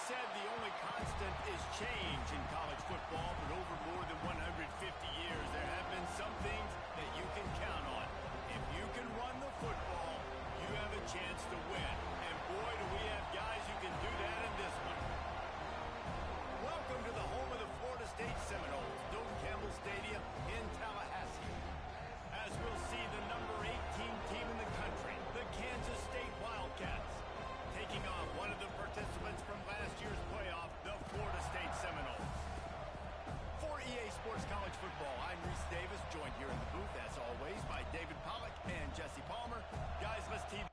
said the only constant is change in college football, but over more than 150 years, there have been some things that you can count on. If you can run the football, you have a chance to win. And boy, do we have guys who can do that in this one. Welcome to the home of the Florida State Seminoles, Doak Campbell Stadium in Tallahassee. As we'll see the number 18 team in the country, the Kansas State Wildcats, taking on one of the participants from last year's playoff, the Florida State Seminoles. For EA Sports College Football, I'm Reese Davis, joined here in the booth, as always, by David Pollack and Jesse Palmer. Guys, let's team.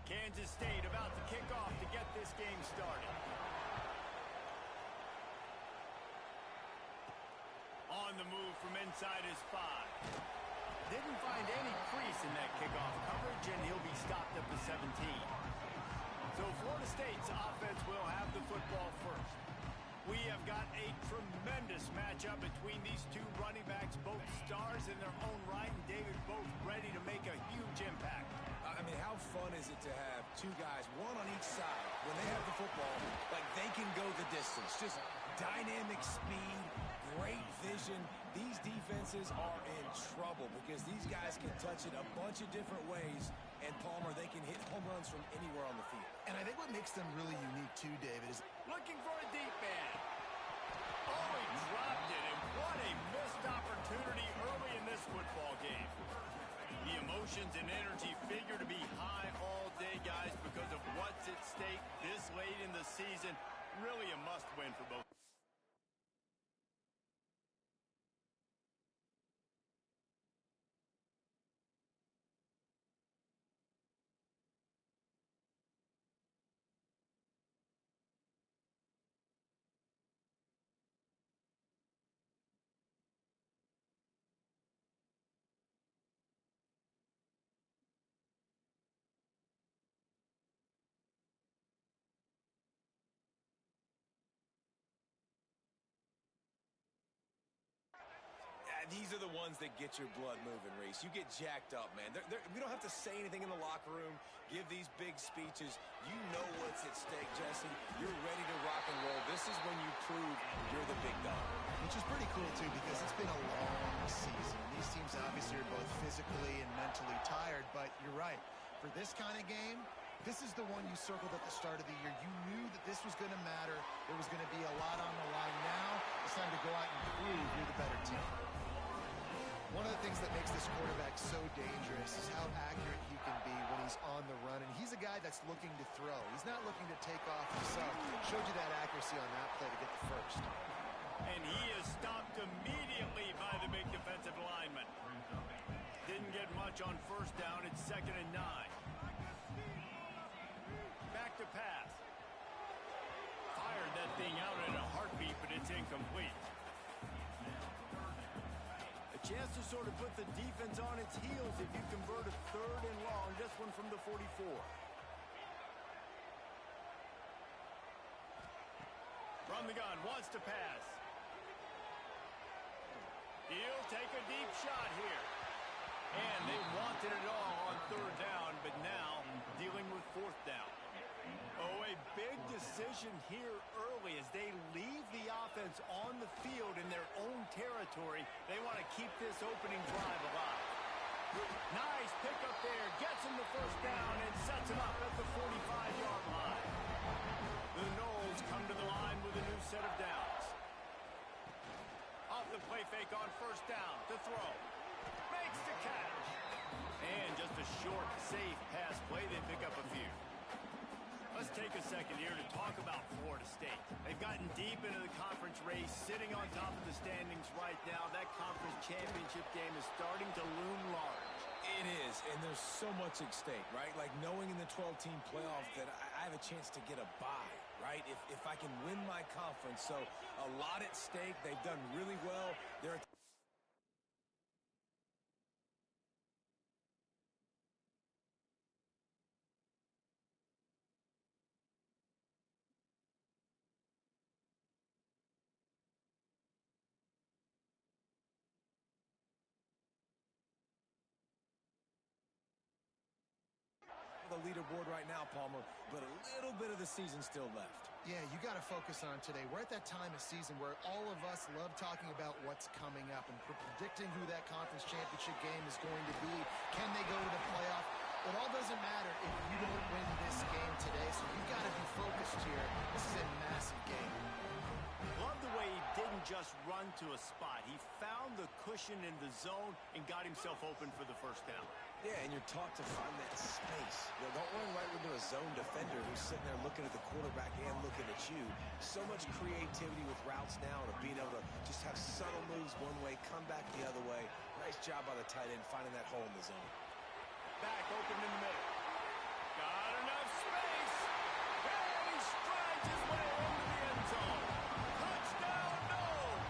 Kansas State about to kick off to get this game started. On the move from inside his 5. Didn't find any crease in that kickoff coverage, and he'll be stopped at the 17. So Florida State's offense will have the football first. We have got a tremendous matchup between these two running backs, both stars in their own right, and David, both ready to make a huge impact. I mean, how fun is it to have two guys, one on each side, when they have the football, like they can go the distance. Just dynamic speed, great vision. These defenses are in trouble because these guys can touch it a bunch of different ways, and Palmer, they can hit home runs from anywhere on the field. And I think what makes them really unique too, David, is looking for a deep man. Oh, he dropped it, and what a missed opportunity early in this football game. The emotions and energy figure to be high all day, guys, because of what's at stake this late in the season. Really a must-win for both. These are the ones that get your blood moving, Reese. You get jacked up, man. We don't have to say anything in the locker room, give these big speeches. You know what's at stake, Jesse. You're ready to rock and roll. This is when you prove you're the big dog. Which is pretty cool, too, because it's been a long season. These teams obviously are both physically and mentally tired, but you're right. For this kind of game, this is the one you circled at the start of the year. You knew that this was going to matter. There was going to be a lot on the line. Now it's time to go out and prove you're the better team. One of the things that makes this quarterback so dangerous is how accurate he can be when he's on the run. And he's a guy that's looking to throw. He's not looking to take off himself. Showed you that accuracy on that play to get the first. And he is stopped immediately by the big defensive lineman. Didn't get much on first down. It's 2nd and 9. Back to pass. Fired that thing out in a heartbeat, but it's incomplete. A chance to sort of put the defense on its heels if you convert a 3rd and long. This one from the 44. From the gun, wants to pass. He'll take a deep shot here. And they wanted it all on 3rd down, but now dealing with 4th down. Oh, a big decision here early as they leave the offense on the field in their own territory. They want to keep this opening drive alive. Nice pickup there. Gets him the 1st down and sets him up at the 45-yard line. The Noles come to the line with a new set of downs. Off the play fake on 1st down to throw. Makes the catch. And just a short, safe pass play. They pick up a few. Let's take a second here to talk about Florida State. They've gotten deep into the conference race, sitting on top of the standings right now. That conference championship game is starting to loom large. It is, and there's so much at stake, right? Like knowing in the 12-team playoff that I have a chance to get a bye, right? If I can win my conference. So a lot at stake. They've done really well. They're the leaderboard right now, Palmer, but a little bit of the season still left. Yeah, you got to focus on today. We're at that time of season where all of us love talking about what's coming up and predicting who that conference championship game is going to be. Can they go to the playoff? It all doesn't matter if you don't win this game today, so you've got to be focused here. This is a massive game. Love the way he didn't just run to a spot. He found the cushion in the zone and got himself open for the 1st down. Yeah, and you're taught to find that space. You know, don't run right into a zone defender who's sitting there looking at the quarterback and looking at you. So much creativity with routes now to being able to just have subtle moves one way, come back the other way. Nice job by the tight end finding that hole in the zone. Back open in the middle. Got enough space. And he strides his way into the end zone. Touchdown, Noles.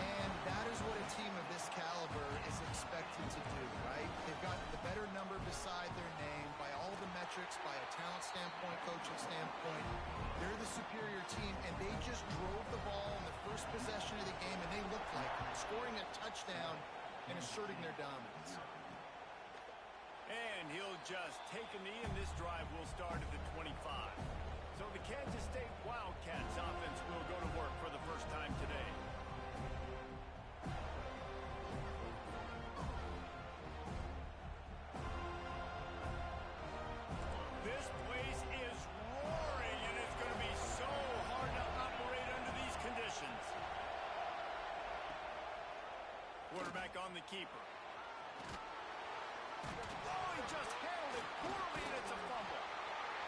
And that is what a team of this caliber is expected to do, right? They've got the better number beside their name by all the metrics, by a talent standpoint, coaching standpoint. They're the superior team, and they just drove the ball in the first possession of the game, and they looked like scoring a touchdown and asserting their dominance. And he'll just take a knee, and this drive will start at the 25. So the Kansas State Wildcats offense will go to work for the first time today. This place is roaring, and it's going to be so hard to operate under these conditions. Quarterback on the keeper. Oh, he just handled it poorly, and it's a fumble.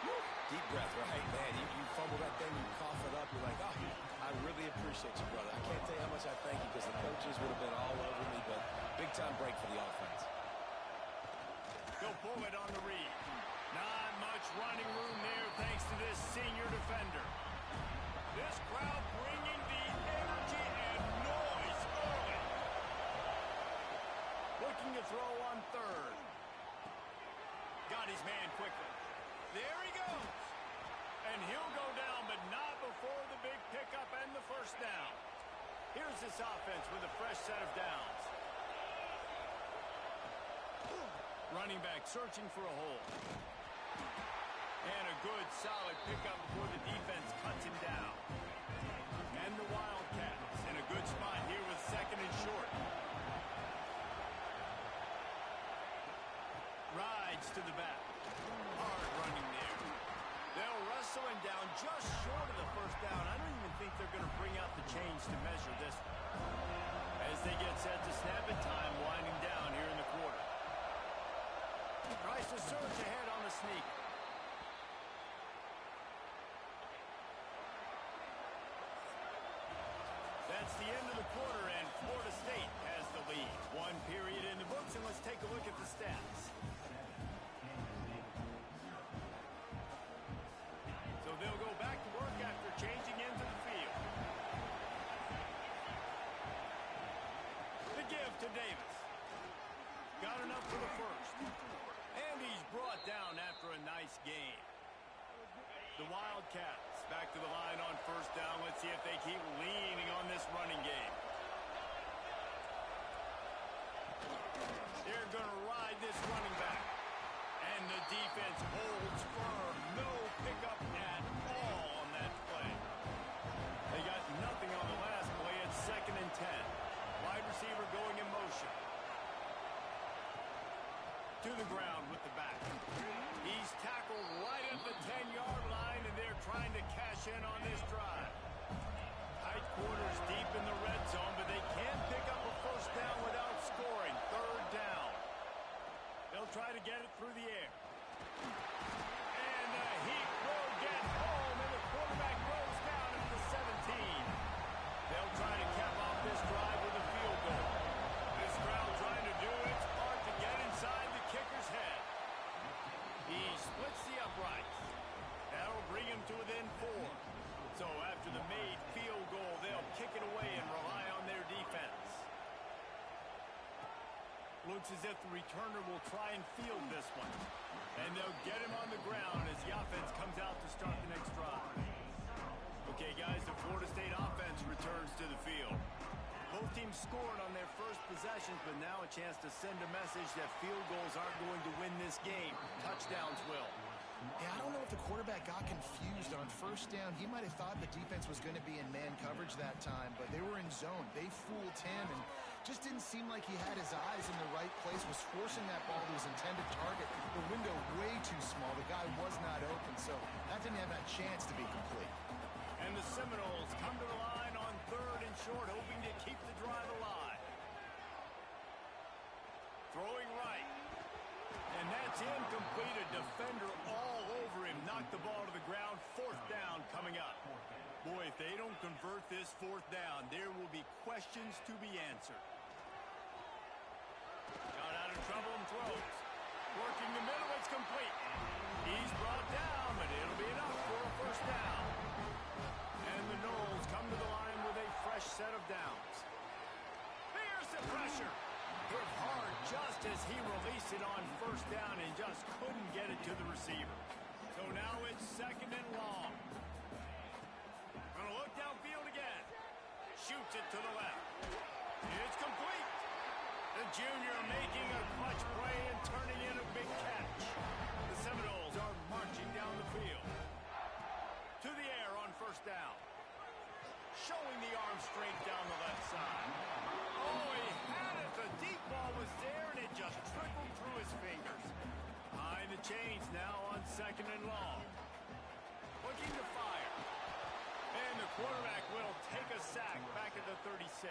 Woo. Deep breath, right? Man, you fumble that thing, you cough it up, you're like, oh, I really appreciate you, brother. I can't tell you how much I thank you because the coaches would have been all over me, but big-time break for the offense. He'll pull it on the read. Not much running room there thanks to this senior defender. This crowd bringing the energy and noise early. Looking to throw on 3rd. Got his man quickly. There he goes. And he'll go down, but not before the big pickup and the 1st down. Here's this offense with a fresh set of downs. Running back searching for a hole. And a good, solid pickup before the defense cuts him down. And the Wildcats in a good spot here with second and short. Rides to the back. Hard running there. They'll wrestle him down just short of the first down. I don't even think they're going to bring out the chains to measure this one. As they get set to snap it, time winding down here in the quarter. Tries to surge ahead on the sneak. That's the end of the quarter, and Florida State has the lead. One period in the books, and let's take a look at the stats. So they'll go back to work after changing into the field. The give to Davis. Got enough for the first. And he's brought down after a nice game. The Wildcats back to the line on first down. Let's see if they keep leaning on this running game. They're going to ride this running back. And the defense holds firm. No pickup at all on that play. They got nothing on the last play. It's 2nd and 10. Wide receiver going in motion. To the ground with the back. He's tackled right at the 10-yard line, and they're trying to cash in on this drive. Tight quarters deep in the red zone, but they can't pick up a first down without scoring. 3rd down. They'll try to get it through the air. And the heat will get home, and the quarterback goes down at the 17. They'll try to cap off this drive with a field goal. This crowd trying to do its part to get inside the kicker's head. He splits the uprights. That'll bring him to within 4. So after the made field goal, they'll kick it away and rely on their defense. Looks as if the returner will try and field this one. And they'll get him on the ground as the offense comes out to start the next drive. Okay, guys, the Florida State offense returns to the field. Both teams scored on their first possessions, but now a chance to send a message that field goals aren't going to win this game. Touchdowns will. Yeah, I don't know if the quarterback got confused on first down. He might have thought the defense was going to be in man coverage that time, but they were in zone. They fooled him and just didn't seem like he had his eyes in the right place, was forcing that ball to his intended target. The window way too small. The guy was not open, so that didn't have that chance to be complete. And the Seminoles come to the line on 3rd and short, hoping to keep the drive alive. Throwing right. And that's incomplete. A defender all over him. Knocked the ball to the ground. 4th down coming up. Boy, if they don't convert this 4th down, there will be questions to be answered. Got out of trouble and throws. Working the middle, it's complete. He's brought down, but it'll be enough for a first down. And the Noles come to the line with a fresh set of downs. Here's the pressure. Hit hard just as he released it on first down and just couldn't get it to the receiver. So now it's 2nd and long. Gonna look downfield again. Shoots it to the left. It's complete. The junior making a clutch play and turning in a big catch. The Seminoles are marching down the field. To the air on first down. Showing the arm strength down the left side. Oh, he had it. The deep ball was there, and it just trickled through his fingers. Behind the chains now on 2nd and long. Looking to fire. And the quarterback will take a sack back at the 36.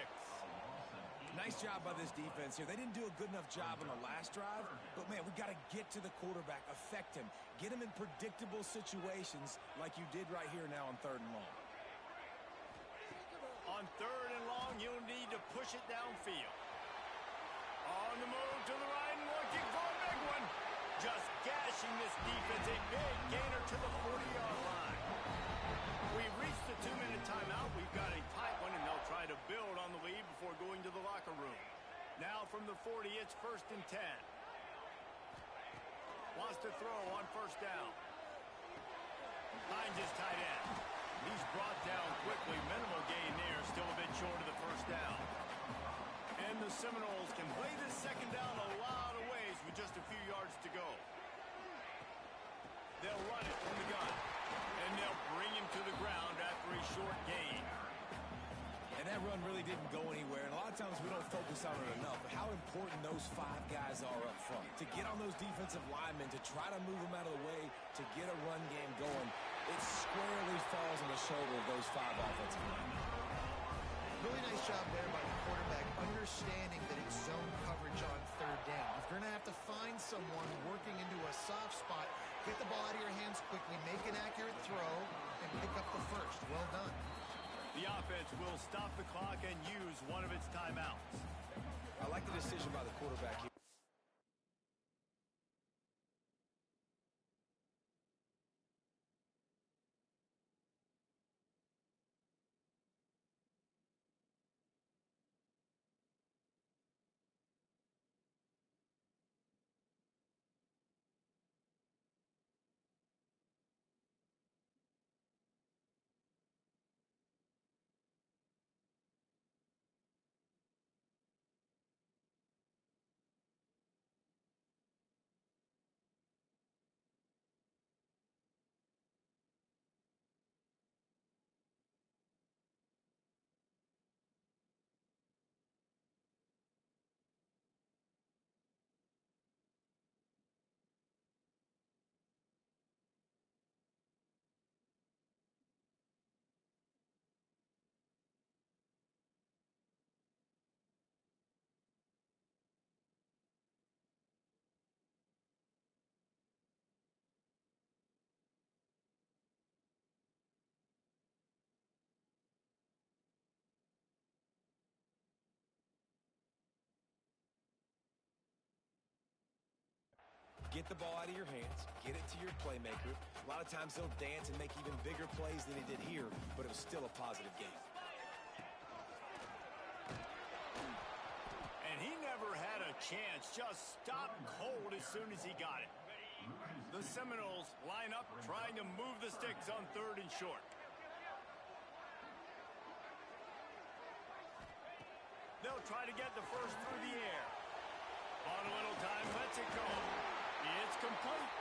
Nice job by this defense here. They didn't do a good enough job on the last drive, but, man, we got to get to the quarterback, affect him, get him in predictable situations like you did right here now on 3rd and long. On 3rd and long, you'll need to push it downfield. On the move to the right and looking for a big one. Just gashing this defense. A big gainer to the 40-yard line. We've reached the 2-minute timeout. We've got a tight one, and they'll try to build on the lead before going to the locker room. Now from the 40, it's 1st and 10. Wants to throw on first down. Finds his tight end. He's brought down quickly. Minimal gain there. Still a bit short of the first down. And the Seminoles can play this second down a lot of ways with just a few yards to go. They'll run it from the gun. And they'll bring him to the ground after a short gain. And that run really didn't go anywhere. And a lot of times we don't focus on it enough. But how important those 5 guys are up front. To get on those defensive linemen, to try to move them out of the way, to get a run game going, it squarely falls on the shoulder of those 5 offensive linemen. Really nice job there by the quarterback, understanding that it's zone coverage on third down. If you're going to have to find someone working into a soft spot, get the ball out of your hands quickly, make an accurate throw, and pick up the first. Well done. The offense will stop the clock and use one of its timeouts. I like the decision by the quarterback here. Get the ball out of your hands, get it to your playmaker. A lot of times they'll dance and make even bigger plays than he did here, but it was still a positive game. And he never had a chance. Just stopped cold as soon as he got it. The Seminoles line up trying to move the sticks on 3rd and short. They'll try to get the first through the air. On a little time, lets it go. It's complete.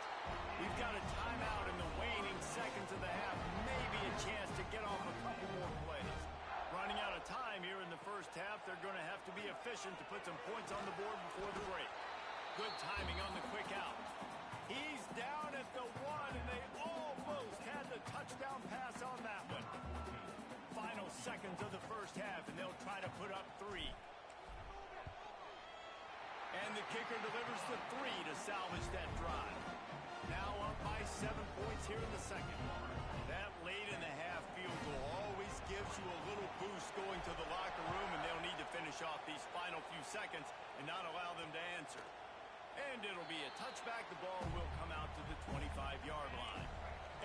We've got a timeout in the waning seconds of the half. Maybe a chance to get off a couple more plays. Running out of time here in the first half. They're going to have to be efficient to put some points on the board before the break. Good timing on the quick out. He's down at the 1, and they almost had the touchdown pass on that one. Final seconds of the first half, and they'll try to put up 3. And the kicker delivers the 3 to salvage that drive. Now up by 7 points here in the second. That late in the half field goal always gives you a little boost going to the locker room, and they'll need to finish off these final few seconds and not allow them to answer. And it'll be a touchback. The ball will come out to the 25-yard line.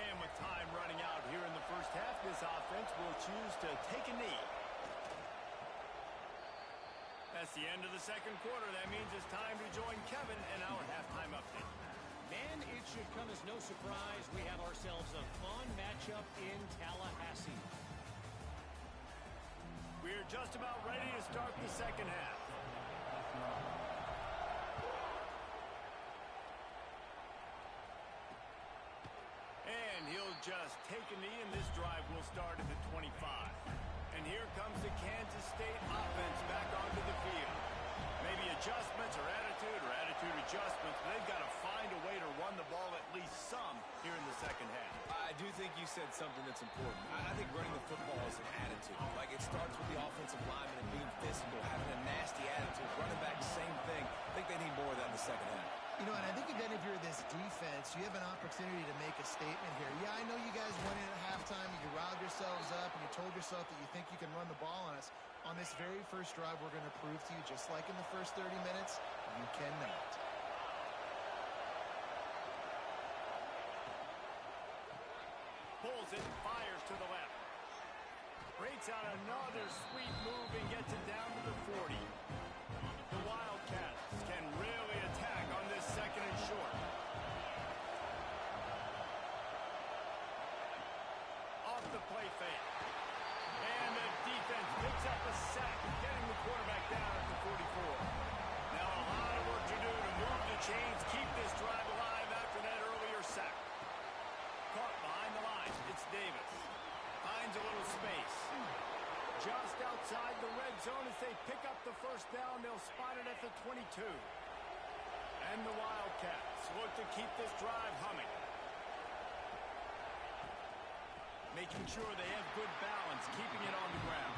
And with time running out here in the first half, this offense will choose to take a knee. That's the end of the second quarter. That means it's time to join Kevin in our halftime update. Man, it should come as no surprise. We have ourselves a fun matchup in Tallahassee. We're just about ready to start the second half. And he'll just take a knee, and this drive will start at the 25. And here comes the Kansas State offense back onto the field. Maybe adjustments or attitude adjustments, but they've got to find a way to run the ball at least some here in the second half. I do think you said something that's important. I think running the football is an attitude. Like, it starts with the offensive lineman and being physical, having a nasty attitude. Running back, same thing. I think they need more of that in the second half. You know, and I think then if you're this defense, you have an opportunity to make a statement here. Yeah, I know you guys went in at halftime and you riled yourselves up and you told yourself that you think you can run the ball on us. On this very first drive, we're going to prove to you, just like in the first 30 minutes, you cannot. Pulls it, fires to the left. Breaks out another sweet move and gets it down to the 40. The Wildcats can really attack on this second and short. Off the play they fail. And the defense picks up a sack, getting the quarterback down at the 44. Now a lot of work to do to move the chains, keep this drive alive after that earlier sack. Caught behind the line. It's Davis. Finds a little space. Just outside the red zone as they pick up the first down. They'll spot it at the 22. And the Wildcats look to keep this drive humming. Making sure they have good balance, keeping it on the ground.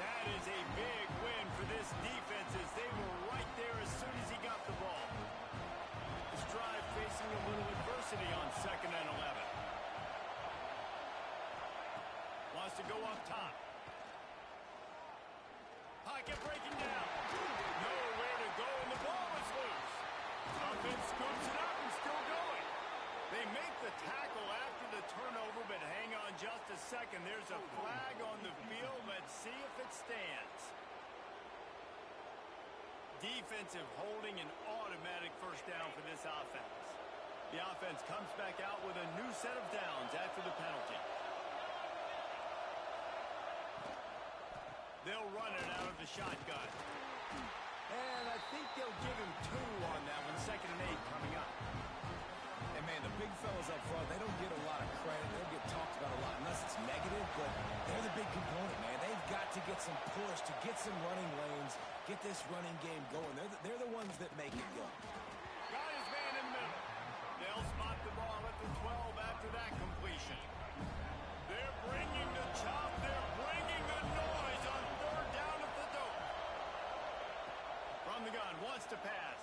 That is a big win for this defense as they were right there as soon as he got the ball. This drive facing a little adversity on 2nd and 11. Wants to go up top. Pocket breaking down. Nowhere to go, and the ball is loose. Offense scoops it up and still going. They make the tackle after the turnover, but hang on just a second. There's a flag on the field. Let's see if it stands. Defensive holding, an automatic first down for this offense. The offense comes back out with a new set of downs after the penalty. They'll run it out of the shotgun. And I think they'll give him 2 on that one. 2nd and 8 coming up. And, man, the big fellas up front, they don't get a lot of credit. They don't get talked about a lot unless it's negative, but they're the big component, man. They've got to get some push, to get some running lanes, get this running game going. They're the ones that make it go. Got his man in the middle. They'll spot the ball at the 12 after that completion. They're bringing the chop. They're bringing the noise on 3rd down at the dope. From the gun, wants to pass.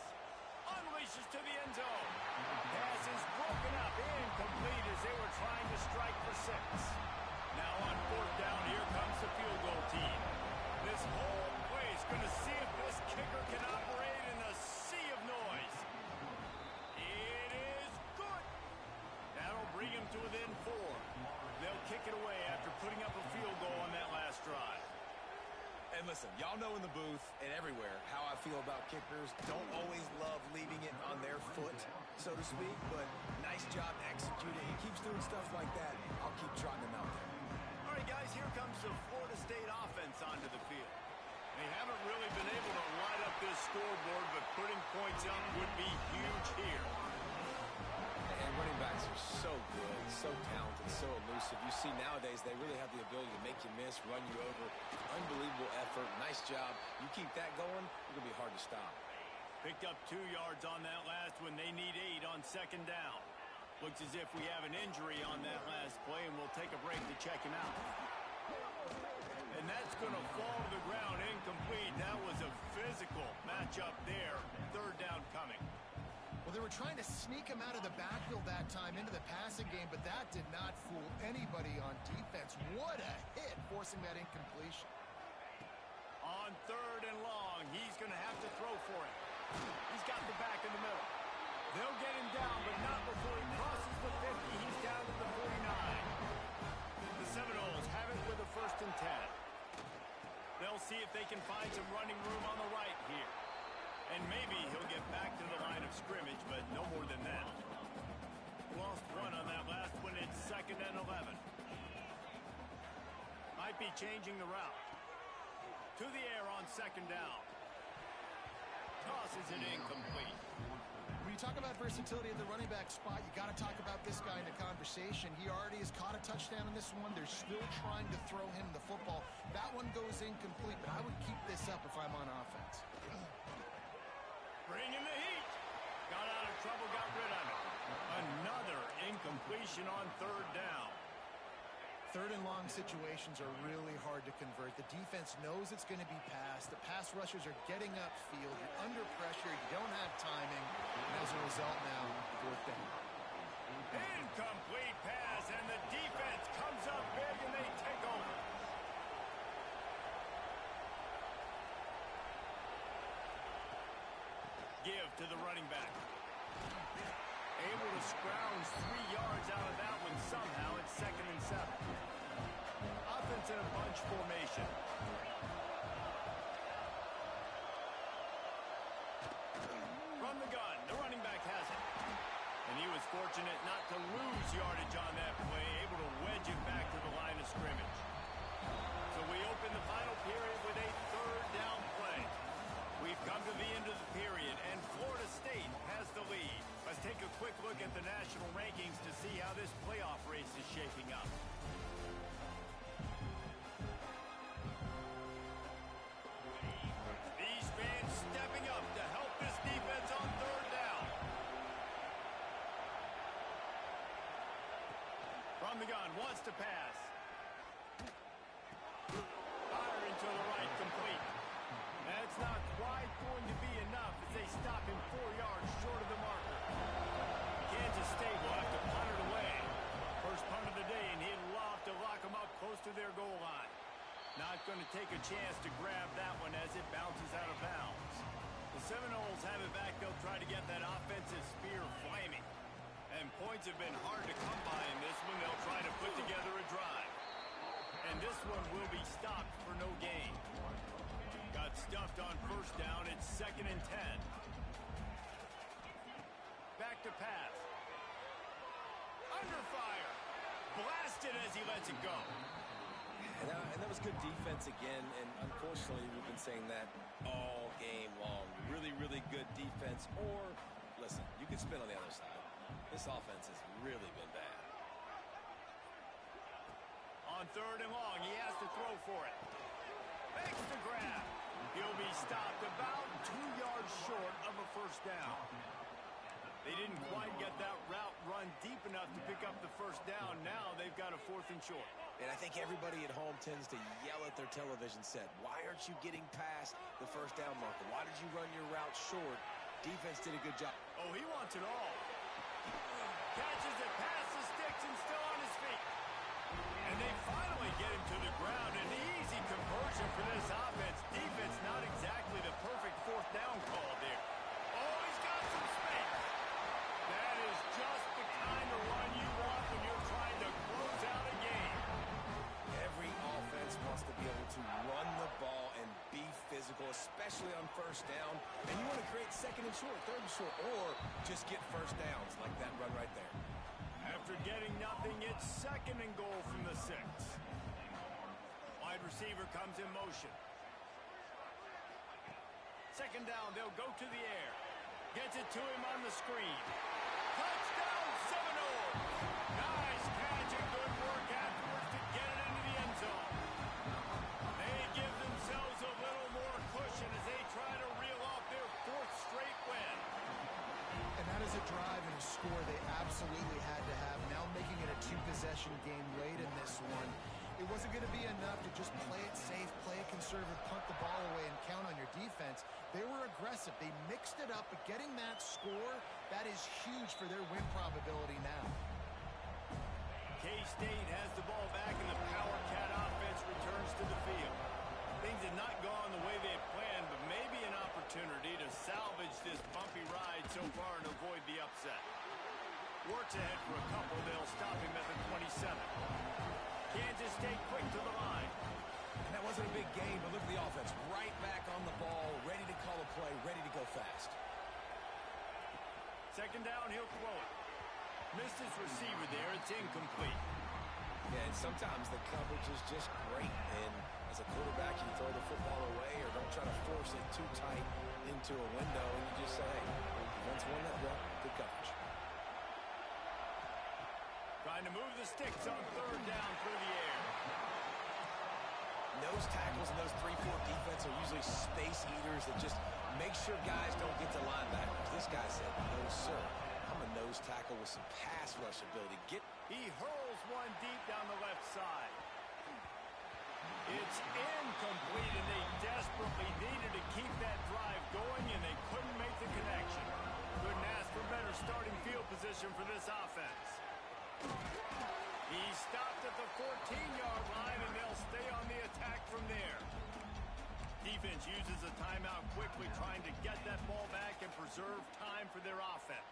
Unleashes to the end zone. Pass is broken up, incomplete as they were trying to strike for 6. Now on 4th down, here comes the field goal team. This whole place going to see if this kicker can operate in a sea of noise. It is good. That'll bring him to within 4. They'll kick it away after putting up a field goal on that last drive. And listen, y'all know in the booth and everywhere how I feel about kickers. Don't always love leaving it on their foot, so to speak, but nice job executing. He keeps doing stuff like that. I'll keep trotting him out there. All right, guys, here comes the Florida State offense onto the field. They haven't really been able to light up this scoreboard, but putting points up would be huge here. And running backs are so good, so talented, so elusive. You see nowadays they really have the ability to make you miss, run you over. Unbelievable effort. Nice job. You keep that going, it's going to be hard to stop. Picked up 2 yards on that last one. They need 8 on 2nd down. Looks as if we have an injury on that last play, and we'll take a break to check him out. And that's going to fall to the ground incomplete. That was a physical matchup there. 3rd down coming. Well, they were trying to sneak him out of the backfield that time into the passing game, but that did not fool anybody on defense. What a hit, forcing that incompletion. On 3rd and long, he's going to have to throw for it. He's got the back in the middle. They'll get him down, but not before he crosses the 50. He's down to the 49. The Seminoles have it with a 1st and 10. They'll see if they can find some running room on the right here. And maybe he'll get back to the line of scrimmage, but no more than that. Lost 1 on that last one. It's 2nd and 11. Might be changing the route. To the air on 2nd down. Tosses it incomplete. When you talk about versatility at the running back spot, you got to talk about this guy in the conversation. He already has caught a touchdown in this one. They're still trying to throw him the football. That one goes incomplete, but I would keep this up if I'm on offense. Bringing the heat. Got out of trouble, got rid of it. Another incompletion on 3rd down. 3rd and long situations are really hard to convert. The defense knows it's going to be passed. The pass rushers are getting upfield. You're under pressure. You don't have timing. And as a result now, 4th down. Incomplete pass, and the defense comes up big, and they take over. Give to the running back. Able to scrounge 3 yards out of that one somehow. It's 2nd and 7. Offense in a bunch formation. From the gun, the running back has it. And he was fortunate not to lose yardage on that play, able to wedge it back to the line of scrimmage. take a quick look at the national rankings to see how this playoff race is shaping up. These fans stepping up to help this defense on third down. From the gun, wants to pass. Fire into the right, complete. That's not quite going to be enough as they stop him 4 yards short of the marker. Kansas State will have to punt it away. First punt of the day, and he'd love to lock them up close to their goal line. Not going to take a chance to grab that one as it bounces out of bounds. The Seminoles have it back. They'll try to get that offensive spear flaming. And points have been hard to come by in this one. They'll try to put together a drive. And this one will be stopped for no gain. Got stuffed on first down. It's 2nd and 10. Back to pass. Under fire. Blasted as he lets it go. And that was good defense again. And unfortunately, we've been saying that all game long. Really, really good defense. Or, listen, you can spin on the other side. This offense has really been bad. On 3rd and long, he has to throw for it. Makes the grab. He'll be stopped about 2 yards short of a first down. They didn't quite get that route run deep enough to pick up the first down. Now they've got a 4th and short. And I think everybody at home tends to yell at their television set. Why aren't you getting past the first down marker? Why did you run your route short? Defense did a good job. Oh, he wants it all. Catches it past the sticks and still on his feet. And they finally get him to the ground. An easy conversion for this offense. Defense not exactly the perfect 4th down call there. Oh, he's got some space. That is just the kind of run you want when you're trying to close out a game. Every offense wants to be able to run the ball and be physical, especially on first down. And you want to create 2nd and short, 3rd and short, or just get first downs like that run right there. After getting nothing, it's 2nd and goal from the 6. Wide receiver comes in motion. 2nd down, they'll go to the air. Gets it to him on the screen. Touchdown, Seminoles! Nice catch and good work afterwards to get it into the end zone. They give themselves a little more cushion as they try to reel off their 4th straight win. And that is a drive and a score they absolutely had to have. Now making it a 2-possession game late in this one. It wasn't going to be enough to just play it safe, play it conservative, punt the ball away, and count on your defense. They were aggressive. They mixed it up, but getting that score, that is huge for their win probability now. K-State has the ball back, and the Power Cat offense returns to the field. Things have not gone the way they had planned, but maybe an opportunity to salvage this bumpy ride so far and avoid the upset. Works ahead for a couple. They'll stop him at the 27. Kansas State quick to the line. And that wasn't a big game, but look at the offense. Right back on the ball, ready to call a play, ready to go fast. 2nd down, he'll throw it. Missed his receiver there. It's incomplete. Yeah, and sometimes the coverage is just great. And as a quarterback, you throw the football away or don't try to force it too tight into a window, and you just say, hey, defense won that well, good coverage. Trying to move the sticks on 3rd down through the air. Nose tackles and those 3-4 defense are usually space eaters that just make sure guys don't get to linebackers. This guy said, no, sir. I'm a nose tackle with some pass rush ability. He hurls one deep down the left side. It's incomplete, and they desperately needed to keep that drive going, and they couldn't make the connection. Couldn't ask for better starting field position for this offense. He stopped at the 14-yard line, and they'll stay on the attack from there. Defense uses a timeout quickly, trying to get that ball back and preserve time for their offense.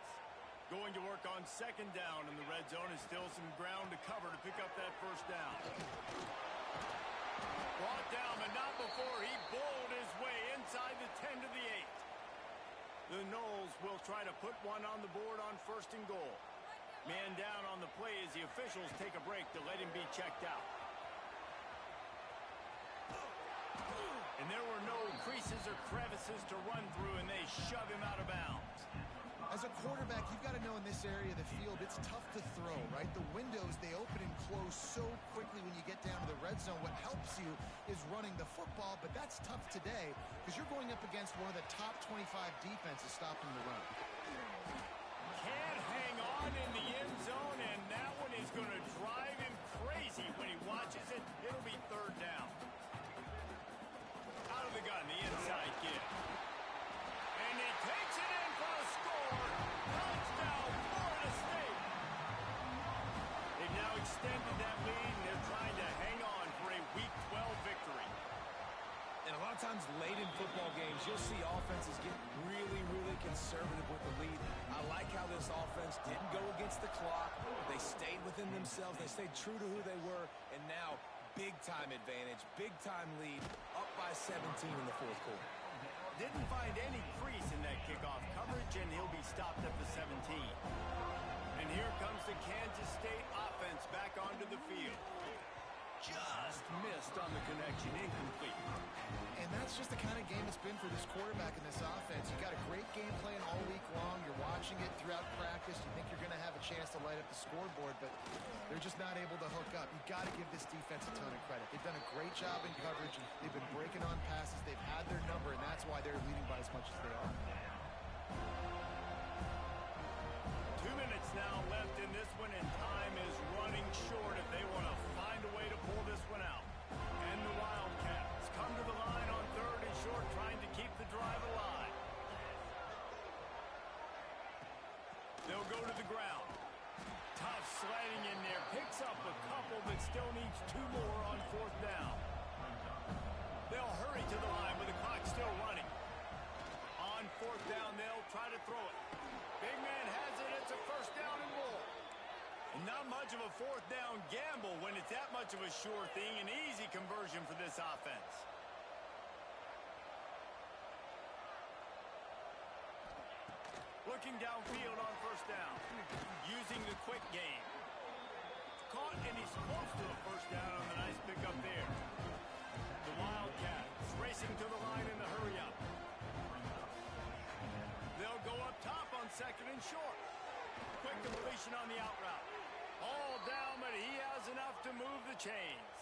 Going to work on 2nd down in the red zone. Is still some ground to cover to pick up that first down. Brought down, but not before he bowled his way inside the 10 to the 8. The Noles will try to put one on the board on 1st and goal. Man down on the play as the officials take a break to let him be checked out. And there were no creases or crevices to run through, and they shove him out of bounds. As a quarterback, you've got to know in this area of the field, it's tough to throw, right? The windows, they open and close so quickly when you get down to the red zone. What helps you is running the football, but that's tough today because you're going up against one of the top 25 defenses stopping the run. Can't hang on in the end zone, and that one is going to drive him crazy when he watches it. It'll be third down. Out of the gun, the inside give. And he takes it in for a score. Touchdown, Florida State. They've now extended that lead, and they're trying to hang on for a Week 12 victory. And a lot of times late in football games, you'll see offenses get really, really conservative with the lead. I like how this offense didn't go against the clock. They stayed within themselves. They stayed true to who they were. And now, big-time advantage, big-time lead, up by 17 in the fourth quarter. Didn't find any crease in that kickoff coverage, and he'll be stopped at the 17. And here comes the Kansas State offense back onto the field. Just missed on the connection, incomplete. And that's just the kind of game it's been for this quarterback in this offense. You got a great game plan all week long. You're watching it throughout practice. You think you're going to have a chance to light up the scoreboard, but they're just not able to hook up. You got to give this defense a ton of credit. They've done a great job in coverage. They've been breaking on passes. They've had their number, and that's why they're leading by as much as they are. 2 minutes now left in this one, and time is running short if they want to find a way to pull this one out. And the Wildcats come to the line on third and short, trying to keep the drive alive. They'll go to the ground. Tough sledding in there. Picks up a couple, but still needs 2 more on fourth down. They'll hurry to the line with the clock still running. On fourth down, they'll try to throw it. Big man has it. It's a first down and more. Not much of a fourth down gamble when it's that much of a sure thing. An easy conversion for this offense. Looking downfield on first down. Using the quick game. Caught, and he's close to a first down on the nice pickup there. The Wildcats racing to the line in the hurry up. They'll go up top on second and short. Quick completion on the out route. All down, but he has enough to move the chains.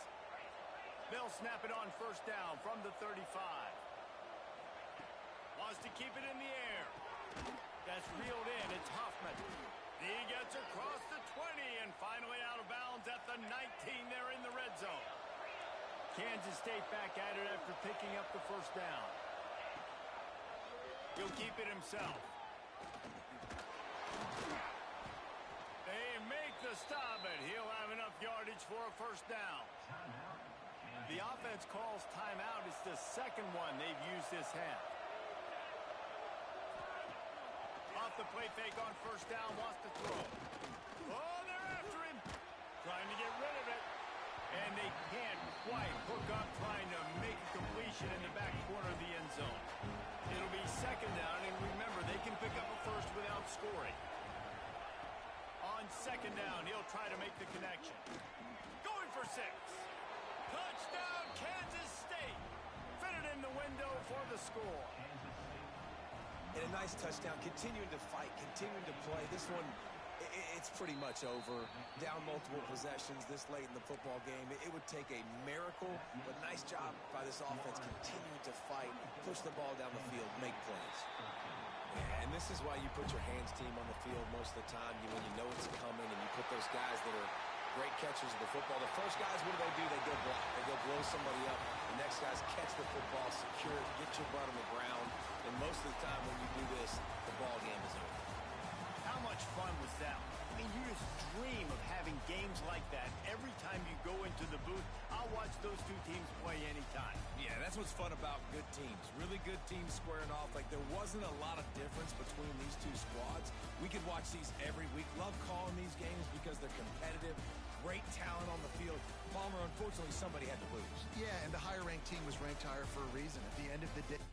They'll snap it on first down from the 35. Wants to keep it in the air. That's reeled in. It's Hoffman. He gets across the 20 and finally out of bounds at the 19 there in the red zone. Kansas State back at it after picking up the first down. He'll keep it himself. They make the stop, but he'll have enough yardage for a first down. The offense calls timeout. It's the second one they've used this half. Off the play fake on first down, wants to throw. Oh, they're after him. Trying to get rid of it. And they can't quite hook up, trying to make a completion in the back corner of the end zone. It'll be second down, and remember, they can pick up a first without scoring. On second down, he'll try to make the connection. Going for 6. Touchdown, Kansas State. Fitted in the window for the score. And a nice touchdown, continuing to fight, continuing to play. This one, it's pretty much over. Down multiple possessions this late in the football game. It would take a miracle, but nice job by this offense continuing to fight, push the ball down the field, make plays. And this is why you put your hands team on the field most of the time. When you know it's coming and you put those guys that are great catchers of the football. The first guys, what do? They go block. They go blow somebody up. The next guys catch the football, secure it, get your butt on the ground. And most of the time when you do this, the ball game is over. How much fun was that? I mean, you just dream of having games like that every time you go into the booth. I'll watch those two teams play anytime. Yeah, that's what's fun about good teams. Really good teams squaring off. Like, there wasn't a lot of difference between these two squads. We could watch these every week. Love calling these games because they're competitive. Great talent on the field. Palmer, unfortunately, somebody had to lose. Yeah, and the higher-ranked team was ranked higher for a reason. At the end of the day...